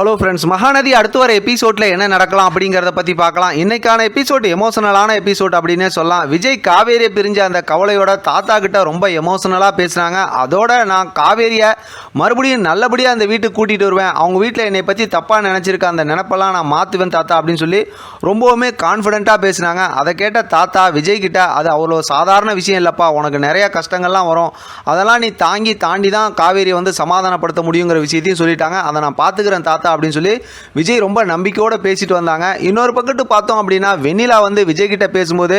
Hello friends, Mahanadi அடுத்து வர எபிசோடில் என்ன நடக்கலாம் அப்படிங்கிறத பற்றி பார்க்கலாம். இன்றைக்கான எபிசோட் எமோஷனலான எபிசோட் அப்படின்னே சொல்லலாம். விஜய் காவேரியை பிரிஞ்ச அந்த கவலையோட தாத்தா கிட்ட ரொம்ப எமோஷனலாக பேசுனாங்க. அதோட நான் காவேரியை மறுபடியும் நல்லபடியாக அந்த வீட்டுக்கு கூட்டிகிட்டு வருவேன், அவங்க வீட்டில் என்னை பற்றி தப்பாக நினச்சிருக்க அந்த நினப்பெல்லாம் நான் மாற்றுவேன் தாத்தா அப்படின்னு சொல்லி ரொம்பவுமே கான்ஃபிடென்ட்டாக பேசினாங்க. அதை கேட்ட தாத்தா விஜய் கிட்ட, அது அவ்வளோ சாதாரண விஷயம் இல்லைப்பா, உனக்கு நிறைய கஷ்டங்கள்லாம் வரும், அதெல்லாம் நீ தாண்டி தான் காவேரியை வந்து சமாதானப்படுத்த முடியுங்கிற விஷயத்தையும் சொல்லிட்டாங்க. அதை நான் பார்த்துக்கிறேன் தாத்தா அப்படின்னு சொல்லி விஜய் ரொம்ப நம்பிக்கையோட பேசிட்டு வந்தாங்க. இன்னொரு பக்கத்து பார்த்தோம் அப்படின்னா வெண்ணிலா வந்து விஜய் கிட்ட பேசும்போது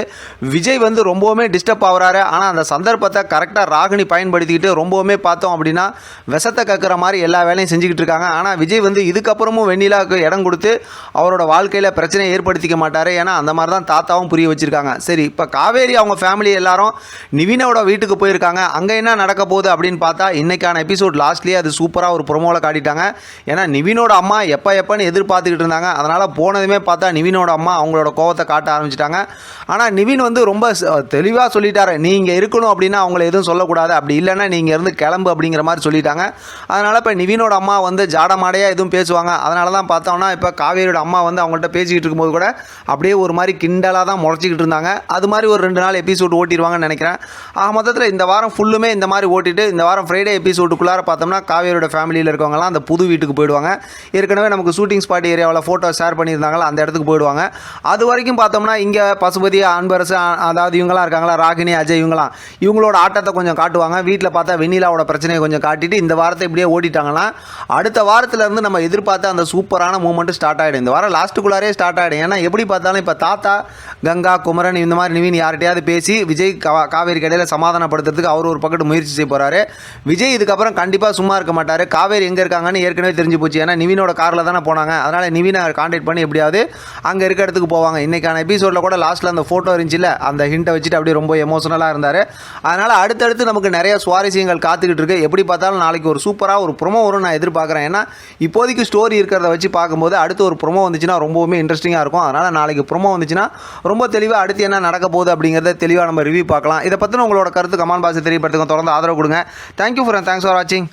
விஜய் வந்து ரொம்பவுமே டிஸ்டர்ப் ஆகுறாரு. ஆனால் அந்த சந்தர்ப்பத்தை கரெக்டாக ராகினி பயன்படுத்திக்கிட்டு ரொம்பவுமே பார்த்தோம் அப்படின்னா விஷத்தை கக்குற மாதிரி எல்லா வேலையும் செஞ்சுக்கிட்டு இருக்காங்க. ஆனால் விஜய் வந்து இதுக்கப்புறமும் வெண்ணிலாவுக்கு இடம் கொடுத்து அவரோட வாழ்க்கையில் பிரச்சனையை ஏற்படுத்திக்க மாட்டார். ஏன்னா அந்த மாதிரி தான் தாத்தாவும் புரிய வச்சிருக்காங்க. சரி, இப்போ காவேரி அவங்க ஃபேமிலி எல்லாரும் நிவினோட வீட்டுக்கு போயிருக்காங்க. அங்கே என்ன நடக்க போகுது அப்படின்னு பார்த்தா இன்னைக்கான எபிசோட் லாஸ்ட்லேயே அது சூப்பராக ஒரு ப்ரொமோவில் காட்டிட்டாங்க. ஏன்னா நிவினோட அம்மா எப்பன்னு எதிர்பார்த்துக்கிட்டு இருந்தாங்க. அதனால் போனதுமே பார்த்தா நிவினோட அம்மா அவங்களோட கோவத்தை காட்ட ஆரம்பிச்சிட்டாங்க. ஆனால் நிவின் வந்து ரொம்ப தெளிவாக சொல்லிட்டாரு, நீ இங்கே இருக்கணும் அப்படின்னா அவங்கள எதுவும் சொல்லக்கூடாது, அப்படி இல்லைன்னா நீங்கள் இருந்து கிளம்பு அப்படிங்கிற மாதிரி சொல்லிட்டாங்க. அதனால் இப்போ நிவினோட அம்மா வந்து ஜாடமாடையாக எதுவும் பேசுவாங்க. அதனால தான் பார்த்தோம்னா இப்போ காவேரியோட அம்மா வந்து அவங்கள்ட்ட பேசிக்கிட்டு இருக்கும்போது கூட அப்படியே ஒரு மாதிரி கிண்டலாக தான் முளைச்சிக்கிட்டு இருந்தாங்க. அது மாதிரி ஒரு 2 நாள் எபிசோடு ஓட்டிடுவாங்கன்னு நினைக்கிறேன். மொத்தத்தில் இந்த வாரம் ஃபுல்லுமே இந்த மாதிரி ஓட்டிட்டு இந்த வாரம் ஃப்ரைடே எபிசோடுக்குள்ளார பார்த்தோம்னா காவேரியோட ஃபேமிலியில் இருக்கவங்கலாம் அந்த புது வீட்டுக்கு போயிடுவாங்க. ஏற்கனவே நமக்கு ஷூட்டிங் ஸ்பாட் ஏரியாவில் ஃபோட்டோ ஷேர் பண்ணியிருந்தாங்களா, அந்த இடத்துக்கு போயிடுவாங்க. அது வரைக்கும் பார்த்தோம்னா இங்கே பசுபதி, அன்பரசு, அதாவது இவங்களாம் இருக்காங்களா, ராகினி, அஜய், இவங்களோட ஆட்டத்தை கொஞ்சம் காட்டுவாங்க. வீட்டில் பார்த்தா வெண்ணிலாவோட பிரச்சனையை கொஞ்சம் காட்டிட்டு இந்த வாரத்தை இப்படியே ஓட்டிட்டாங்கன்னா அடுத்த வாரத்துலேருந்து நம்ம எதிர்பார்த்த அந்த சூப்பரான மூமெண்ட்டு ஸ்டார்ட் ஆகிடும். இந்த வாரம் லாஸ்ட்டுக்குள்ளாரே ஸ்டார்ட் ஆகிடும். ஏன்னா எப்படி பார்த்தாலும் இப்போ தாத்தா, கங்கா, குமரன் இந்த மாதிரி நிவின் யார்கிட்டையாவது பேசி விஜய் காவேரி கடையில் சமாதானப்படுத்துறதுக்கு அவர் ஒரு பக்கத்து முயற்சி செய்ய போகிறாரு. விஜய் இதுக்கப்புறம் கண்டிப்பாக சும்மா இருக்க மாட்டார். காவேரி எங்கே இருக்காங்கன்னு ஏற்கனவே தெரிஞ்சு போச்சு. ஏன்னா நிவினோட காரில் தானே போனாங்க. அதனால் நிவினை கான்டாக்ட் பண்ணி எப்படியாவது அங்கே இருக்க இடத்துக்கு போவாங்க. இன்றைக்கான எபிசோடில் கூட லாஸ்ட்டில் அந்த ஃபோட்டோ இருந்துச்சுல, அந்த ஹிண்ட்டை வச்சுட்டு அப்படியே ரொம்ப எமோஷனலாக இருந்தார். அதனால் அடுத்தடுத்து நமக்கு நிறைய சுவாரஸ்யங்கள் காத்துக்கிட்டு இருக்கு. எப்படி பார்த்தாலும் நாளைக்கு ஒரு சூப்பராக ஒரு ப்ரொமோ வரும் நான் எதிர்பார்க்குறேன். ஏன்னா இப்போதைக்கு ஸ்டோரி இருக்கிறத வச்சு பார்க்கும்போது அடுத்து ஒரு ப்ரொமோ வந்துச்சுன்னா ரொம்பவுமே இன்ட்ரெஸ்டிங்காக இருக்கும். அதனால் நாளைக்கு ப்ரொமோ வந்துச்சுன்னா ரொம்ப தெளிவாக அடுத்து என்ன நடக்க போகுது அப்படிங்கிறத தெளிவாக நம்ம ரிவ்யூ பார்க்கலாம். இதை பற்றின உங்களோட கருத்து கமெண்ட் பாக்ஸில் தெரியப்படுத்துங்க. தொடர்ந்து ஆதரவு கொடுங்க. தேங்க்ஸ் ஃபார் வாட்சிங்.